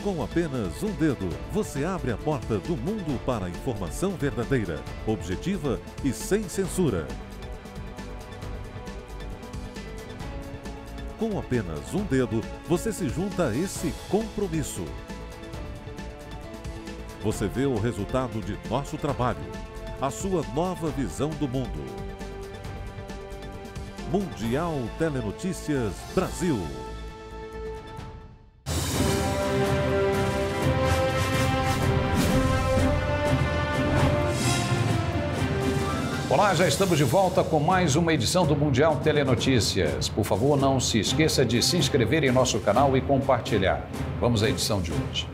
Com apenas um dedo, você abre a porta do mundo para a informação verdadeira, objetiva e sem censura. Com apenas um dedo, você se junta a esse compromisso. Você vê o resultado de nosso trabalho, a sua nova visão do mundo. Mundial Telenotícias Brasil. Olá, já estamos de volta com mais uma edição do Mundial Telenotícias. Por favor, não se esqueça de se inscrever em nosso canal e compartilhar. Vamos à edição de hoje.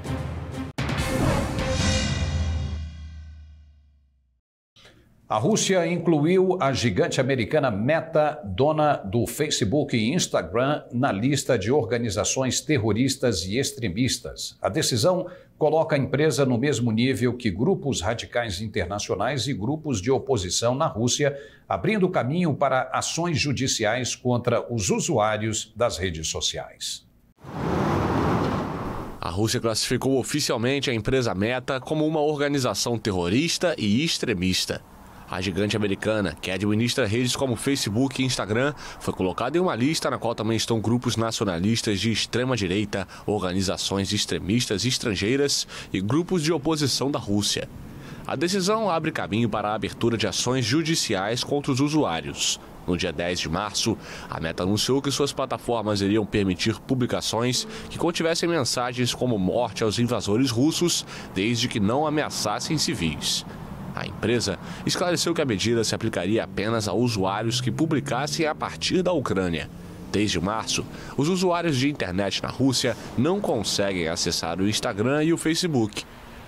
A Rússia incluiu a gigante americana Meta, dona do Facebook e Instagram, na lista de organizações terroristas e extremistas. A decisão coloca a empresa no mesmo nível que grupos radicais internacionais e grupos de oposição na Rússia, abrindo caminho para ações judiciais contra os usuários das redes sociais. A Rússia classificou oficialmente a empresa Meta como uma organização terrorista e extremista. A gigante americana, que administra redes como Facebook e Instagram, foi colocada em uma lista na qual também estão grupos nacionalistas de extrema-direita, organizações extremistas estrangeiras e grupos de oposição da Rússia. A decisão abre caminho para a abertura de ações judiciais contra os usuários. No dia 10 de março, a Meta anunciou que suas plataformas iriam permitir publicações que contivessem mensagens como morte aos invasores russos, desde que não ameaçassem civis. A empresa esclareceu que a medida se aplicaria apenas a usuários que publicassem a partir da Ucrânia. Desde março, os usuários de internet na Rússia não conseguem acessar o Instagram e o Facebook.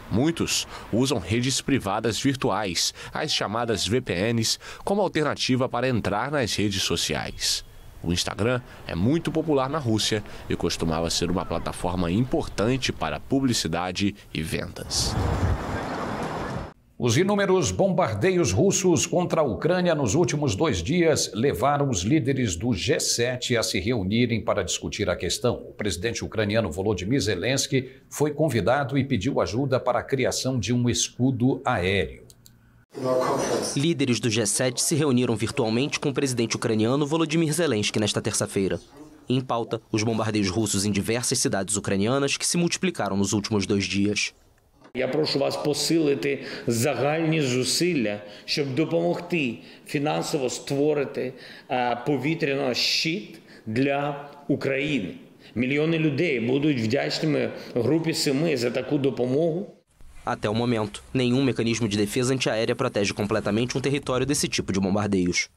Muitos usam redes privadas virtuais, as chamadas VPNs, como alternativa para entrar nas redes sociais. O Instagram é muito popular na Rússia e costumava ser uma plataforma importante para publicidade e vendas. Os inúmeros bombardeios russos contra a Ucrânia nos últimos 2 dias levaram os líderes do G7 a se reunirem para discutir a questão. O presidente ucraniano Volodymyr Zelensky foi convidado e pediu ajuda para a criação de um escudo aéreo. Líderes do G7 se reuniram virtualmente com o presidente ucraniano Volodymyr Zelensky nesta terça-feira. Em pauta, os bombardeios russos em diversas cidades ucranianas que se multiplicaram nos últimos 2 dias. Я прошу вас посилити загальні зусилля, щоб допомогти фінансово створити повітряний щит для України. Мільйони людей будуть вдячними групі 7 за таку допомогу. Até o momento, nenhum mecanismo de defesa antiaérea protege completamente um território desse tipo de bombardeios.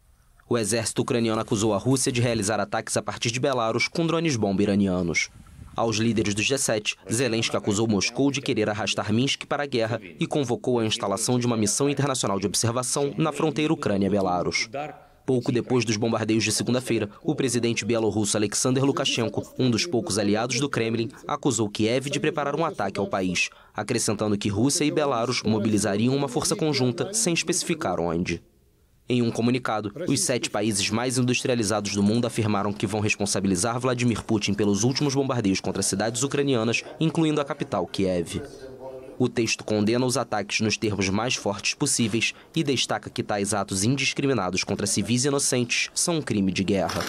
O exército ucraniano acusou a Rússia de realizar ataques a partir de Belarus com drones-bomba iranianos. Aos líderes do G7, Zelensky acusou Moscou de querer arrastar Minsk para a guerra e convocou a instalação de uma missão internacional de observação na fronteira Ucrânia-Belarus. Pouco depois dos bombardeios de segunda-feira, o presidente bielorrusso Alexander Lukashenko, um dos poucos aliados do Kremlin, acusou Kiev de preparar um ataque ao país, acrescentando que Rússia e Belarus mobilizariam uma força conjunta sem especificar onde. Em um comunicado, os 7 países mais industrializados do mundo afirmaram que vão responsabilizar Vladimir Putin pelos últimos bombardeios contra cidades ucranianas, incluindo a capital, Kiev. O texto condena os ataques nos termos mais fortes possíveis e destaca que tais atos indiscriminados contra civis inocentes são um crime de guerra.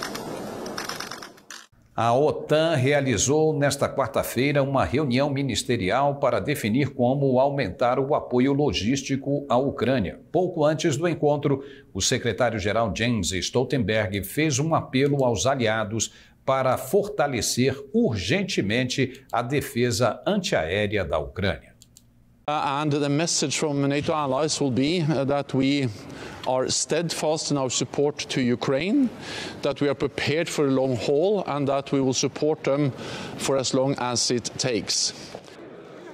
A OTAN realizou nesta quarta-feira uma reunião ministerial para definir como aumentar o apoio logístico à Ucrânia. Pouco antes do encontro, o secretário-geral Jens Stoltenberg fez um apelo aos aliados para fortalecer urgentemente a defesa antiaérea da Ucrânia. And the message from NATO allies will be that we are steadfast in our support to Ukraine, that we are prepared for a long haul and that we will support them for as long as it takes.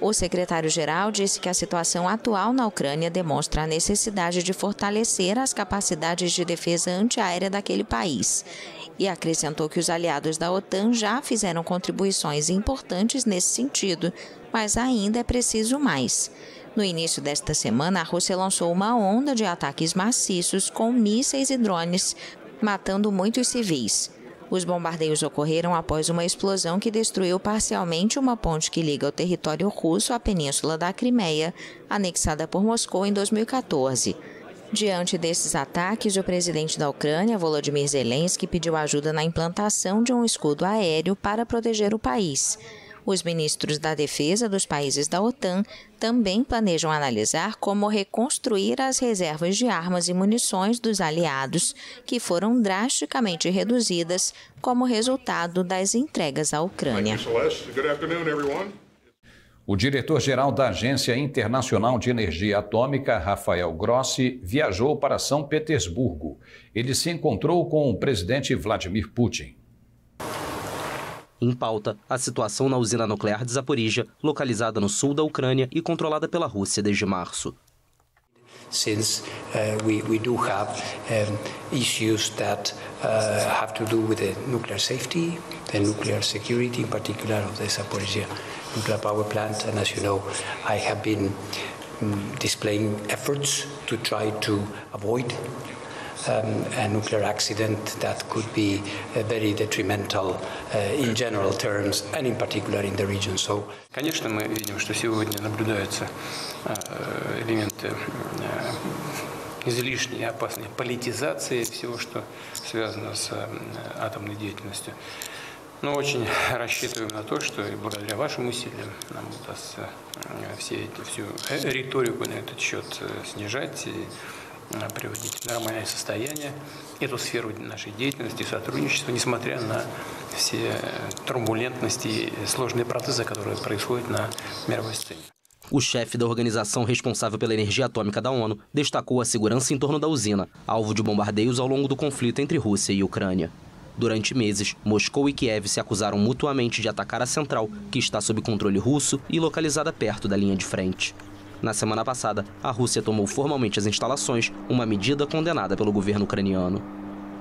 O secretário-geral disse que a situação atual na Ucrânia demonstra a necessidade de fortalecer as capacidades de defesa antiaérea daquele país. E acrescentou que os aliados da OTAN já fizeram contribuições importantes nesse sentido, mas ainda é preciso mais. No início desta semana, a Rússia lançou uma onda de ataques maciços com mísseis e drones, matando muitos civis. Os bombardeios ocorreram após uma explosão que destruiu parcialmente uma ponte que liga o território russo à península da Crimeia, anexada por Moscou em 2014. Diante desses ataques, o presidente da Ucrânia, Volodymyr Zelensky, pediu ajuda na implantação de um escudo aéreo para proteger o país. Os ministros da defesa dos países da OTAN também planejam analisar como reconstruir as reservas de armas e munições dos aliados, que foram drasticamente reduzidas como resultado das entregas à Ucrânia. O diretor-geral da Agência Internacional de Energia Atômica, Rafael Grossi, viajou para São Petersburgo. Ele se encontrou com o presidente Vladimir Putin. Em pauta, a situação na usina nuclear de Zaporizhia, localizada no sul da Ucrânia e controlada pela Rússia desde março. Since we do have issues that have to do with the nuclear safety, the nuclear security, in particular of the Zaporizhia nuclear power plant, and as you know, I have been displaying efforts to try to avoid a nuclear accident that could be very detrimental in general terms and in particular in the region. So, конечно, мы видим, что сегодня наблюдаются элементы излишней опасной политизации всего, что связано с атомной деятельностью. Но очень рассчитываем на то, что и благодаря вашим усилиям нам удастся всю риторику на этот счет снижать и приводить в нормальное состояние эту сферу нашей деятельности, сотрудничества, несмотря на все турбулентности и сложные процессы, которые происходят на мировой сцене. O chefe da organização responsável pela energia atômica da ONU destacou a segurança em torno da usina, alvo de bombardeios ao longo do conflito entre Rússia e Ucrânia. Durante meses, Moscou e Kiev se acusaram mutuamente de atacar a central, que está sob controle russo e localizada perto da linha de frente. Na semana passada, a Rússia tomou formalmente as instalações, uma medida condenada pelo governo ucraniano.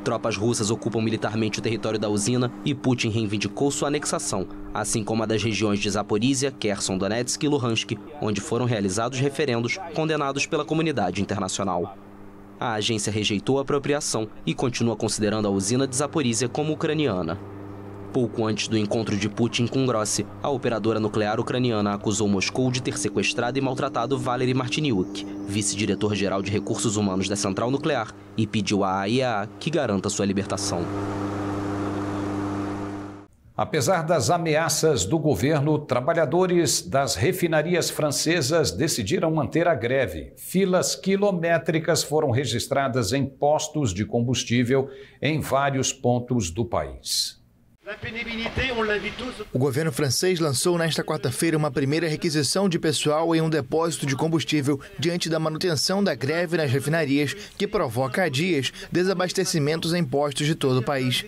Tropas russas ocupam militarmente o território da usina e Putin reivindicou sua anexação, assim como a das regiões de Zaporizhia, Kherson, Donetsk e Luhansk, onde foram realizados referendos condenados pela comunidade internacional. A agência rejeitou a apropriação e continua considerando a usina de Zaporizhia como ucraniana. Pouco antes do encontro de Putin com Grossi, a operadora nuclear ucraniana acusou Moscou de ter sequestrado e maltratado Valery Martiniuk, vice-diretor-geral de recursos humanos da central nuclear, e pediu à AIEA que garanta sua libertação. Apesar das ameaças do governo, trabalhadores das refinarias francesas decidiram manter a greve. Filas quilométricas foram registradas em postos de combustível em vários pontos do país. O governo francês lançou nesta quarta-feira uma primeira requisição de pessoal em um depósito de combustível diante da manutenção da greve nas refinarias, que provoca há dias desabastecimentos em postos de todo o país.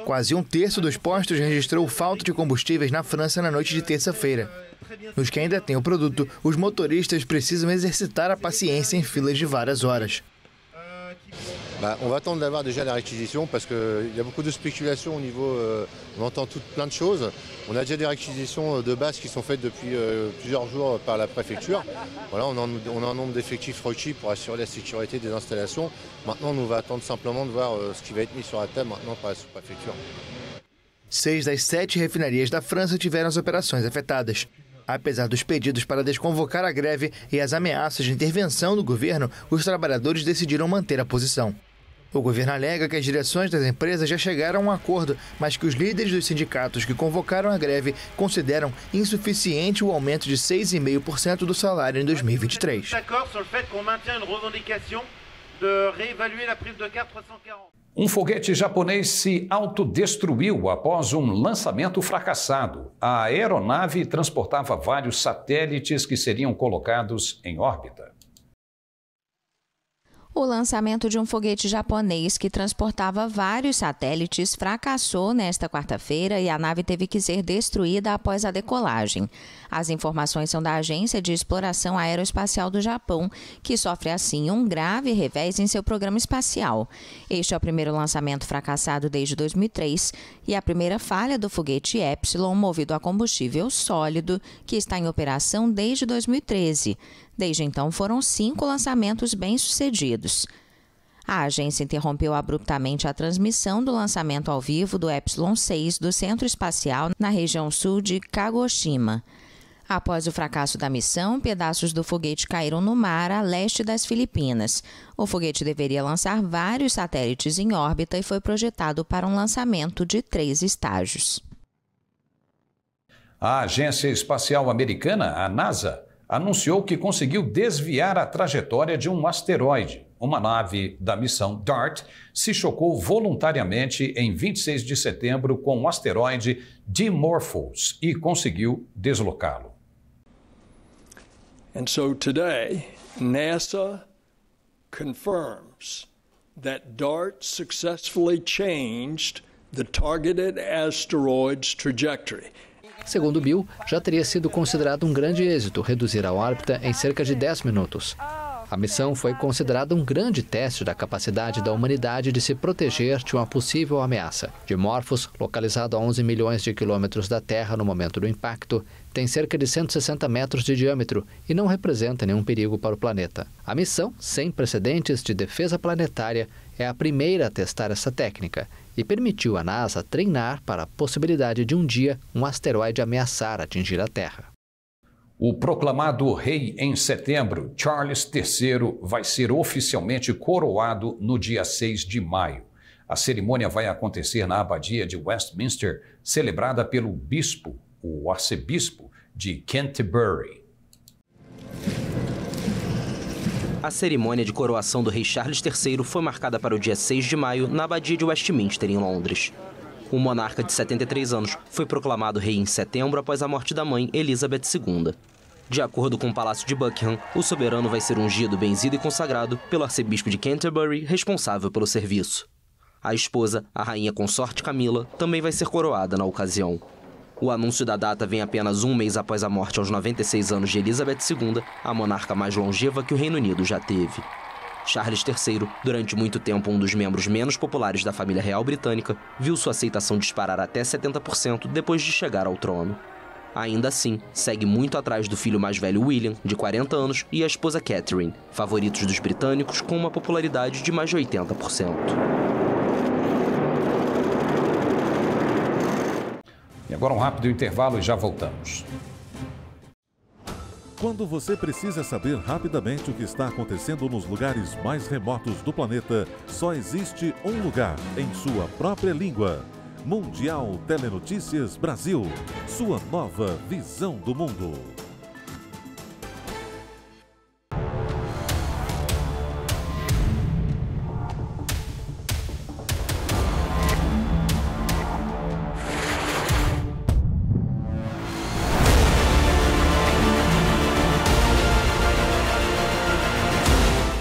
Quase um terço dos postos registrou falta de combustíveis na França na noite de terça-feira. Nos que ainda tem o produto, os motoristas precisam exercitar a paciência em filas de várias horas. On va attendre d'avoir déjà la réquisition parce qu'il y a beaucoup de spéculation au niveau, on entend plein de choses. On a déjà des réquisitions de base qui sont faites depuis plusieurs jours par la préfecture. Voilà, on a un nombre d'effectifs requis pour assurer la sécurité des installations. Maintenant, on va attendre simplement de voir ce qui va être mis sur la table maintenant par la sous-préfecture. 6 das 7 refinarias da França tiveram as operações afetadas. Apesar dos pedidos para desconvocar a greve e as ameaças de intervenção do governo, os trabalhadores decidiram manter a posição. O governo alega que as direções das empresas já chegaram a um acordo, mas que os líderes dos sindicatos que convocaram a greve consideram insuficiente o aumento de 6,5% do salário em 2023. Um foguete japonês se autodestruiu após um lançamento fracassado. A aeronave transportava vários satélites que seriam colocados em órbita. O lançamento de um foguete japonês que transportava vários satélites fracassou nesta quarta-feira e a nave teve que ser destruída após a decolagem. As informações são da Agência de Exploração Aeroespacial do Japão, que sofre assim um grave revés em seu programa espacial. Este é o primeiro lançamento fracassado desde 2003 e a primeira falha do foguete Epsilon, movido a combustível sólido, que está em operação desde 2013. Desde então, foram 5 lançamentos bem-sucedidos. A agência interrompeu abruptamente a transmissão do lançamento ao vivo do Epsilon 6 do Centro Espacial na região sul de Kagoshima. Após o fracasso da missão, pedaços do foguete caíram no mar a leste das Filipinas. O foguete deveria lançar vários satélites em órbita e foi projetado para um lançamento de 3 estágios. A Agência Espacial Americana, a NASA, anunciou que conseguiu desviar a trajetória de um asteroide. Uma nave da missão DART se chocou voluntariamente em 26 de setembro com o asteroide Dimorphos e conseguiu deslocá-lo. And so today, NASA confirms that DART successfully changed the targeted asteroid's trajectory. Segundo Bill, já teria sido considerado um grande êxito reduzir a órbita em cerca de 10 minutos. A missão foi considerada um grande teste da capacidade da humanidade de se proteger de uma possível ameaça. Dimorphos, localizado a 11 milhões de quilômetros da Terra no momento do impacto, tem cerca de 160 metros de diâmetro e não representa nenhum perigo para o planeta. A missão, sem precedentes de defesa planetária, é a primeira a testar essa técnica e permitiu à NASA treinar para a possibilidade de um dia um asteroide ameaçar atingir a Terra. O proclamado rei em setembro, Charles III, vai ser oficialmente coroado no dia 6 de maio. A cerimônia vai acontecer na abadia de Westminster, celebrada pelo bispo, o arcebispo de Canterbury. A cerimônia de coroação do rei Charles III foi marcada para o dia 6 de maio na abadia de Westminster, em Londres. O monarca de 73 anos foi proclamado rei em setembro após a morte da mãe, Elizabeth II. De acordo com o Palácio de Buckingham, o soberano vai ser ungido, benzido e consagrado pelo arcebispo de Canterbury, responsável pelo serviço. A esposa, a rainha consorte Camila, também vai ser coroada na ocasião. O anúncio da data vem apenas um mês após a morte aos 96 anos de Elizabeth II, a monarca mais longeva que o Reino Unido já teve. Charles III, durante muito tempo um dos membros menos populares da família real britânica, viu sua aceitação disparar até 70% depois de chegar ao trono. Ainda assim, segue muito atrás do filho mais velho William, de 40 anos, e a esposa Catherine, favoritos dos britânicos com uma popularidade de mais de 80%. E agora um rápido intervalo e já voltamos. Quando você precisa saber rapidamente o que está acontecendo nos lugares mais remotos do planeta, só existe um lugar em sua própria língua. Mundial Telenotícias Brasil, sua nova visão do mundo.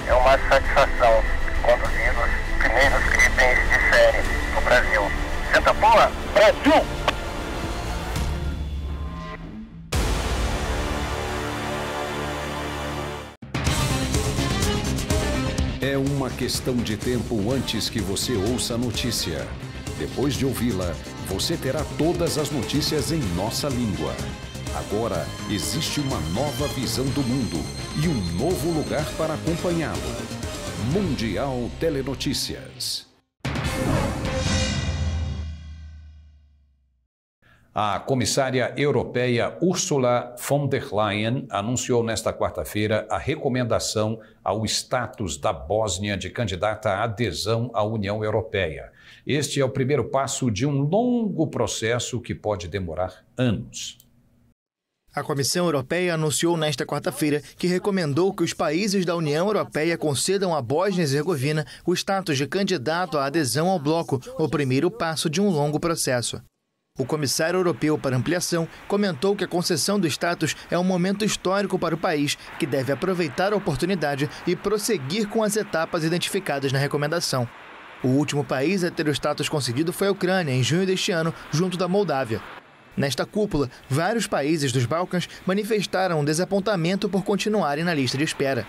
É uma satisfação conduzir os primeiros itens de série no Brasil. Senta boa, Brasil! É uma questão de tempo antes que você ouça a notícia. Depois de ouvi-la, você terá todas as notícias em nossa língua. Agora existe uma nova visão do mundo e um novo lugar para acompanhá-lo. Mundial Telenotícias. A comissária europeia Ursula von der Leyen anunciou nesta quarta-feira a recomendação ao status da Bósnia de candidata à adesão à União Europeia. Este é o primeiro passo de um longo processo que pode demorar anos. A Comissão Europeia anunciou nesta quarta-feira que recomendou que os países da União Europeia concedam à Bósnia e Herzegovina o status de candidato à adesão ao bloco, o primeiro passo de um longo processo. O comissário europeu para ampliação comentou que a concessão do status é um momento histórico para o país, que deve aproveitar a oportunidade e prosseguir com as etapas identificadas na recomendação. O último país a ter o status concedido foi a Ucrânia, em junho deste ano, junto da Moldávia. Nesta cúpula, vários países dos Balcãs manifestaram um desapontamento por continuarem na lista de espera.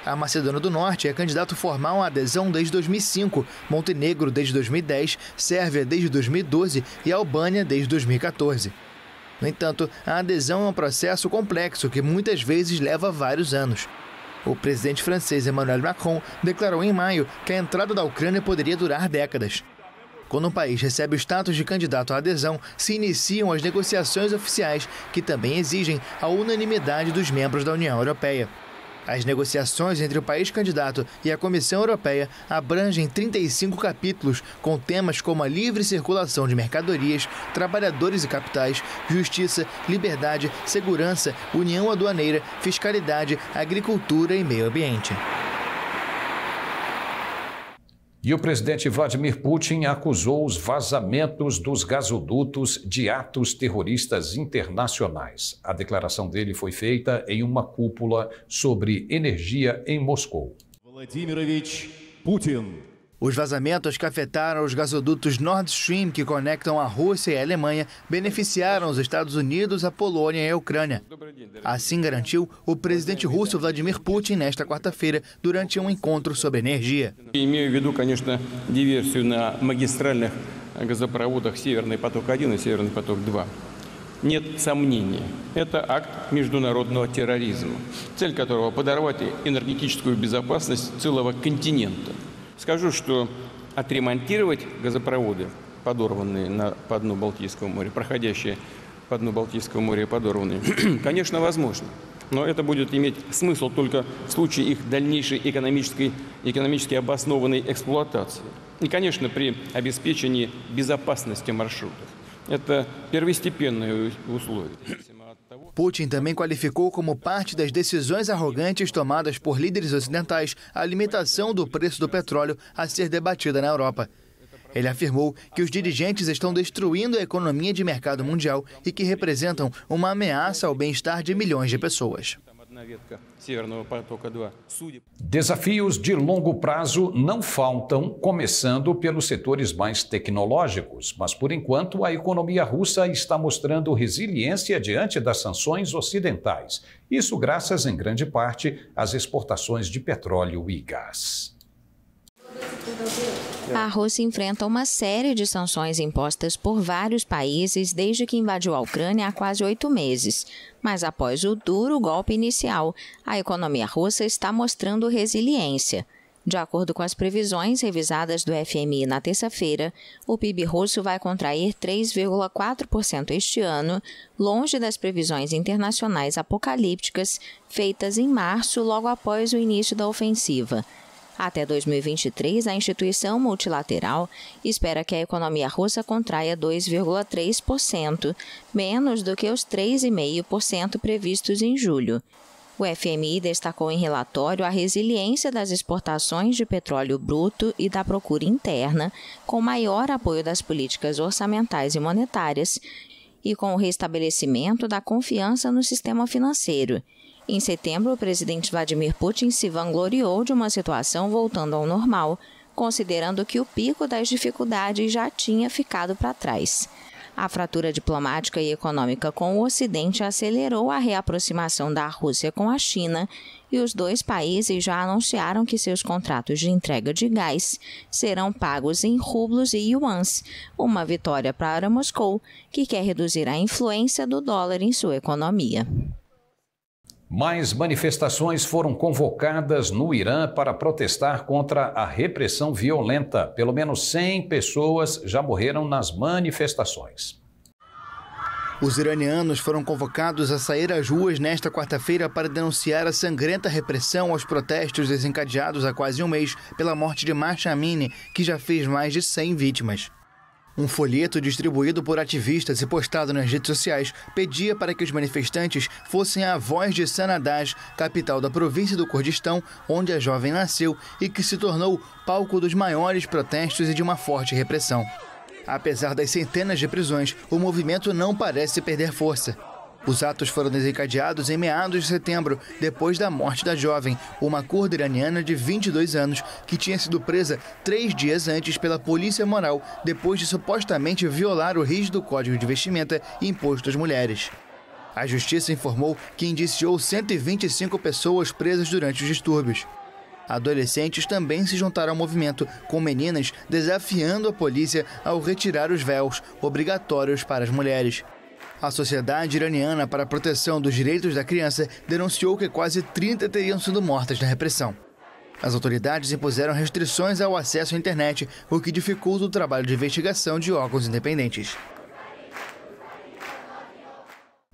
A Macedônia do Norte é candidato formal à adesão desde 2005, Montenegro desde 2010, Sérvia desde 2012 e Albânia desde 2014. No entanto, a adesão é um processo complexo que muitas vezes leva vários anos. O presidente francês Emmanuel Macron declarou em maio que a entrada da Ucrânia poderia durar décadas. Quando um país recebe o status de candidato à adesão, se iniciam as negociações oficiais, que também exigem a unanimidade dos membros da União Europeia. As negociações entre o país candidato e a Comissão Europeia abrangem 35 capítulos, com temas como a livre circulação de mercadorias, trabalhadores e capitais, justiça, liberdade, segurança, união aduaneira, fiscalidade, agricultura e meio ambiente. E o presidente Vladimir Putin acusou os vazamentos dos gasodutos de atos terroristas internacionais. A declaração dele foi feita em uma cúpula sobre energia em Moscou. Vladimirovich Putin. Os vazamentos que afetaram os gasodutos Nord Stream, que conectam a Rússia e a Alemanha, beneficiaram os Estados Unidos, a Polônia e a Ucrânia. Assim garantiu o presidente russo Vladimir Putin nesta quarta-feira, durante um encontro sobre energia. Имею в виду, конечно, диверсию на магистральных газопроводах Северный поток-1 и Северный поток-2. Нет сомнения, это акт международного терроризма, цель которого подорвать энергетическую безопасность целого континента. Скажу, что отремонтировать газопроводы, подорванные по дну Балтийского моря, проходящие по дну Балтийского моря подорванные, конечно, возможно. Но это будет иметь смысл только в случае их дальнейшей экономически обоснованной эксплуатации. И, конечно, при обеспечении безопасности маршрутов. Это первостепенное условие. Putin também qualificou como parte das decisões arrogantes tomadas por líderes ocidentais a limitação do preço do petróleo a ser debatida na Europa. Ele afirmou que os dirigentes estão destruindo a economia de mercado mundial e que representam uma ameaça ao bem-estar de milhões de pessoas. Desafios de longo prazo não faltam, começando pelos setores mais tecnológicos, mas por enquanto a economia russa está mostrando resiliência diante das sanções ocidentais. Isso graças, em grande parte, às exportações de petróleo e gás. A Rússia enfrenta uma série de sanções impostas por vários países desde que invadiu a Ucrânia há quase 8 meses. Mas após o duro golpe inicial, a economia russa está mostrando resiliência. De acordo com as previsões revisadas do FMI na terça-feira, o PIB russo vai contrair 3,4% este ano, longe das previsões internacionais apocalípticas feitas em março, logo após o início da ofensiva. Até 2023, a instituição multilateral espera que a economia russa contraia 2,3%, menos do que os 3,5% previstos em julho. O FMI destacou em relatório a resiliência das exportações de petróleo bruto e da procura interna, com maior apoio das políticas orçamentais e monetárias e com o restabelecimento da confiança no sistema financeiro. Em setembro, o presidente Vladimir Putin se vangloriou de uma situação voltando ao normal, considerando que o pico das dificuldades já tinha ficado para trás. A fratura diplomática e econômica com o Ocidente acelerou a reaproximação da Rússia com a China e os dois países já anunciaram que seus contratos de entrega de gás serão pagos em rublos e yuans, uma vitória para Moscou, que quer reduzir a influência do dólar em sua economia. Mais manifestações foram convocadas no Irã para protestar contra a repressão violenta. Pelo menos 100 pessoas já morreram nas manifestações. Os iranianos foram convocados a sair às ruas nesta quarta-feira para denunciar a sangrenta repressão aos protestos desencadeados há quase um mês pela morte de Mahsa Amini, que já fez mais de 100 vítimas. Um folheto distribuído por ativistas e postado nas redes sociais pedia para que os manifestantes fossem à voz de Sanandaj, capital da província do Kurdistão, onde a jovem nasceu e que se tornou palco dos maiores protestos e de uma forte repressão. Apesar das centenas de prisões, o movimento não parece perder força. Os atos foram desencadeados em meados de setembro, depois da morte da jovem, uma curda iraniana de 22 anos, que tinha sido presa 3 dias antes pela polícia moral, depois de supostamente violar o rígido código de vestimenta imposto às mulheres. A justiça informou que indiciou 125 pessoas presas durante os distúrbios. Adolescentes também se juntaram ao movimento, com meninas desafiando a polícia ao retirar os véus obrigatórios para as mulheres. A Sociedade Iraniana para a Proteção dos Direitos da Criança denunciou que quase 30 teriam sido mortas na repressão. As autoridades impuseram restrições ao acesso à internet, o que dificulta o trabalho de investigação de órgãos independentes.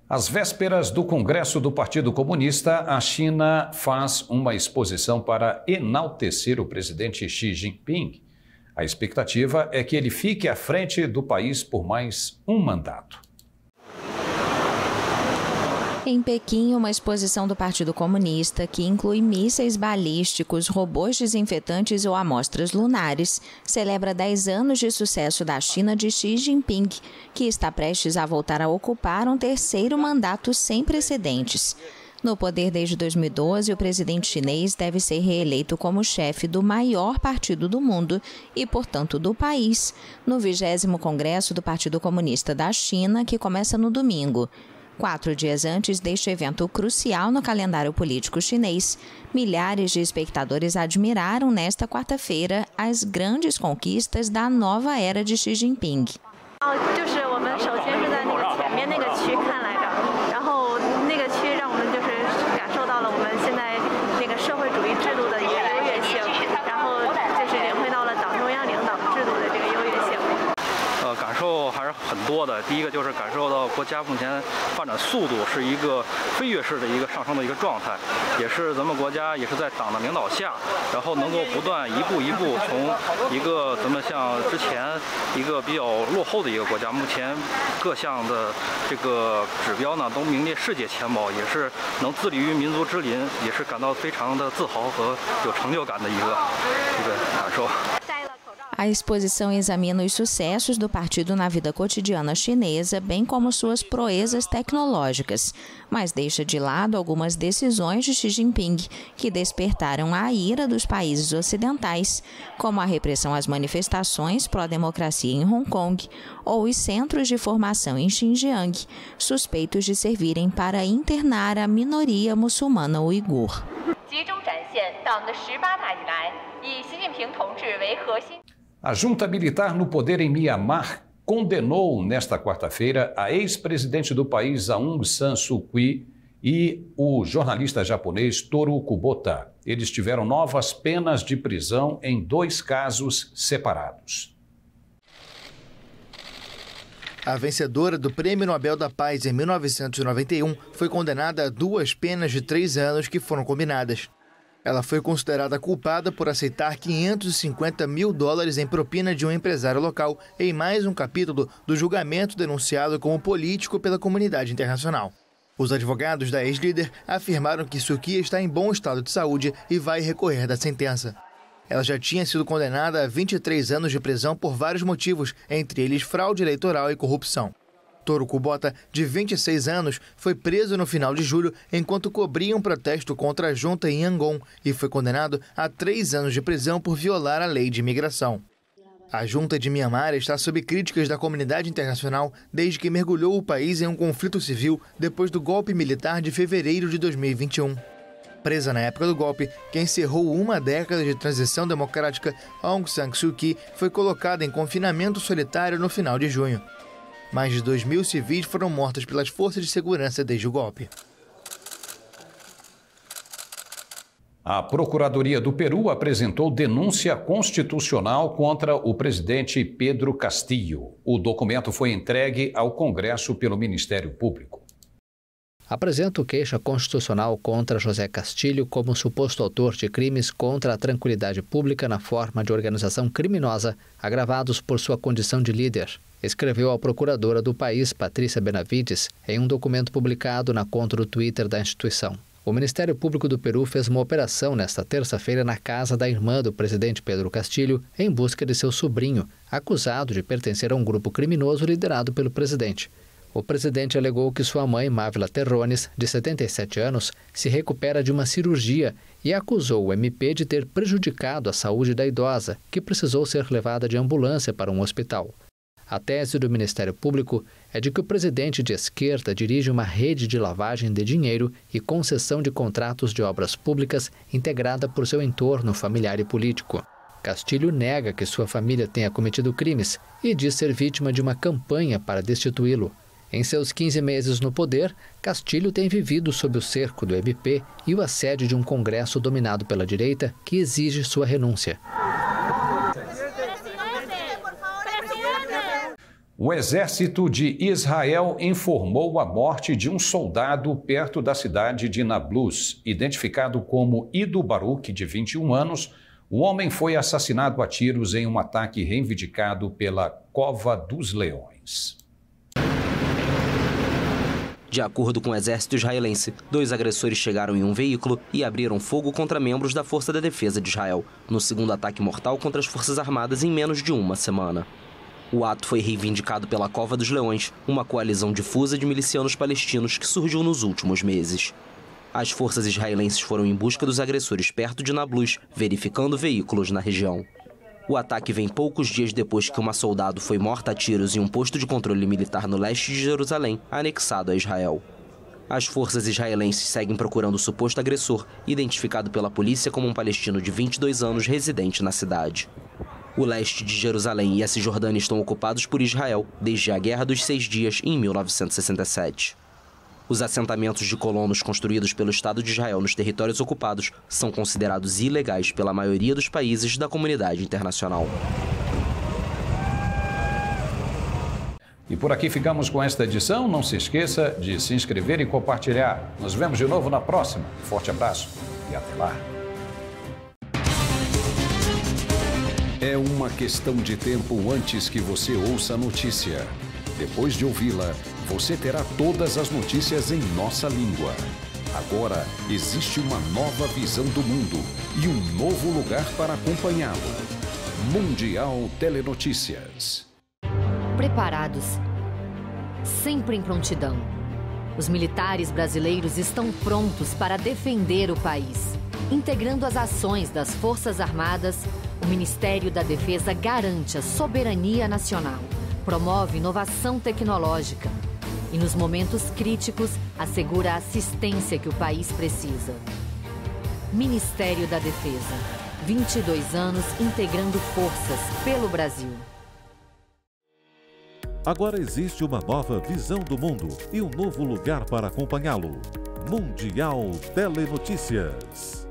Às vésperas do Congresso do Partido Comunista, a China faz uma exposição para enaltecer o presidente Xi Jinping. A expectativa é que ele fique à frente do país por mais um mandato. Em Pequim, uma exposição do Partido Comunista, que inclui mísseis balísticos, robôs desinfetantes ou amostras lunares, celebra 10 anos de sucesso da China de Xi Jinping, que está prestes a voltar a ocupar um terceiro mandato sem precedentes. No poder desde 2012, o presidente chinês deve ser reeleito como chefe do maior partido do mundo e, portanto, do país, no 20º Congresso do Partido Comunista da China, que começa no domingo. 4 dias antes deste evento crucial no calendário político chinês, milhares de espectadores admiraram nesta quarta-feira as grandes conquistas da nova era de Xi Jinping. A exposição examina os sucessos do partido na vida cotidiana chinesa, bem como suas proezas tecnológicas, mas deixa de lado algumas decisões de Xi Jinping que despertaram a ira dos países ocidentais, como a repressão às manifestações pró-democracia em Hong Kong ou os centros de formação em Xinjiang, suspeitos de servirem para internar a minoria muçulmana uigur. A junta militar no poder em Mianmar condenou nesta quarta-feira a ex-presidente do país, Aung San Suu Kyi, e o jornalista japonês Toru Kubota. Eles tiveram novas penas de prisão em 2 casos separados. A vencedora do Prêmio Nobel da Paz em 1991 foi condenada a 2 penas de 3 anos que foram combinadas. Ela foi considerada culpada por aceitar $550 mil em propina de um empresário local em mais um capítulo do julgamento denunciado como político pela comunidade internacional. Os advogados da ex-líder afirmaram que Suu Kyi está em bom estado de saúde e vai recorrer da sentença. Ela já tinha sido condenada a 23 anos de prisão por vários motivos, entre eles fraude eleitoral e corrupção. Toru Kubota, de 26 anos, foi preso no final de julho enquanto cobria um protesto contra a junta em Yangon e foi condenado a 3 anos de prisão por violar a lei de imigração. A junta de Mianmar está sob críticas da comunidade internacional desde que mergulhou o país em um conflito civil depois do golpe militar de fevereiro de 2021. Presa na época do golpe, que encerrou uma década de transição democrática, Aung San Suu Kyi foi colocada em confinamento solitário no final de junho. Mais de 2.000 civis foram mortos pelas forças de segurança desde o golpe. A Procuradoria do Peru apresentou denúncia constitucional contra o presidente Pedro Castillo. O documento foi entregue ao Congresso pelo Ministério Público. Apresento queixa constitucional contra José Castillo como suposto autor de crimes contra a tranquilidade pública na forma de organização criminosa, agravados por sua condição de líder, escreveu a procuradora do país, Patrícia Benavides, em um documento publicado na conta do Twitter da instituição. O Ministério Público do Peru fez uma operação nesta terça-feira na casa da irmã do presidente Pedro Castillo em busca de seu sobrinho, acusado de pertencer a um grupo criminoso liderado pelo presidente. O presidente alegou que sua mãe, Mávila Terrones, de 77 anos, se recupera de uma cirurgia e acusou o MP de ter prejudicado a saúde da idosa, que precisou ser levada de ambulância para um hospital. A tese do Ministério Público é de que o presidente de esquerda dirige uma rede de lavagem de dinheiro e concessão de contratos de obras públicas integrada por seu entorno familiar e político. Castillo nega que sua família tenha cometido crimes e diz ser vítima de uma campanha para destituí-lo. Em seus 15 meses no poder, Castilho tem vivido sob o cerco do MP e o assédio de um Congresso dominado pela direita que exige sua renúncia. O exército de Israel informou a morte de um soldado perto da cidade de Nablus, identificado como Ido Baruch, de 21 anos. O homem foi assassinado a tiros em um ataque reivindicado pela Cova dos Leões. De acordo com o exército israelense, 2 agressores chegaram em um veículo e abriram fogo contra membros da Força da Defesa de Israel, no segundo ataque mortal contra as Forças Armadas em menos de uma semana. O ato foi reivindicado pela Cova dos Leões, uma coalizão difusa de milicianos palestinos que surgiu nos últimos meses. As forças israelenses foram em busca dos agressores perto de Nablus, verificando veículos na região. O ataque vem poucos dias depois que uma soldado foi morta a tiros em um posto de controle militar no leste de Jerusalém, anexado a Israel. As forças israelenses seguem procurando o suposto agressor, identificado pela polícia como um palestino de 22 anos residente na cidade. O leste de Jerusalém e a Cisjordânia estão ocupados por Israel desde a Guerra dos 6 Dias, em 1967. Os assentamentos de colonos construídos pelo Estado de Israel nos territórios ocupados são considerados ilegais pela maioria dos países da comunidade internacional. E por aqui ficamos com esta edição. Não se esqueça de se inscrever e compartilhar. Nos vemos de novo na próxima. Forte abraço e até lá. É uma questão de tempo antes que você ouça a notícia. Depois de ouvi-la, você terá todas as notícias em nossa língua. Agora, existe uma nova visão do mundo e um novo lugar para acompanhá-lo. Mundial Telenotícias. Preparados. Sempre em prontidão. Os militares brasileiros estão prontos para defender o país. Integrando as ações das Forças Armadas, o Ministério da Defesa garante a soberania nacional, promove inovação tecnológica e, nos momentos críticos, assegura a assistência que o país precisa. Ministério da Defesa. 22 anos integrando forças pelo Brasil. Agora existe uma nova visão do mundo e um novo lugar para acompanhá-lo. Mundial Telenotícias.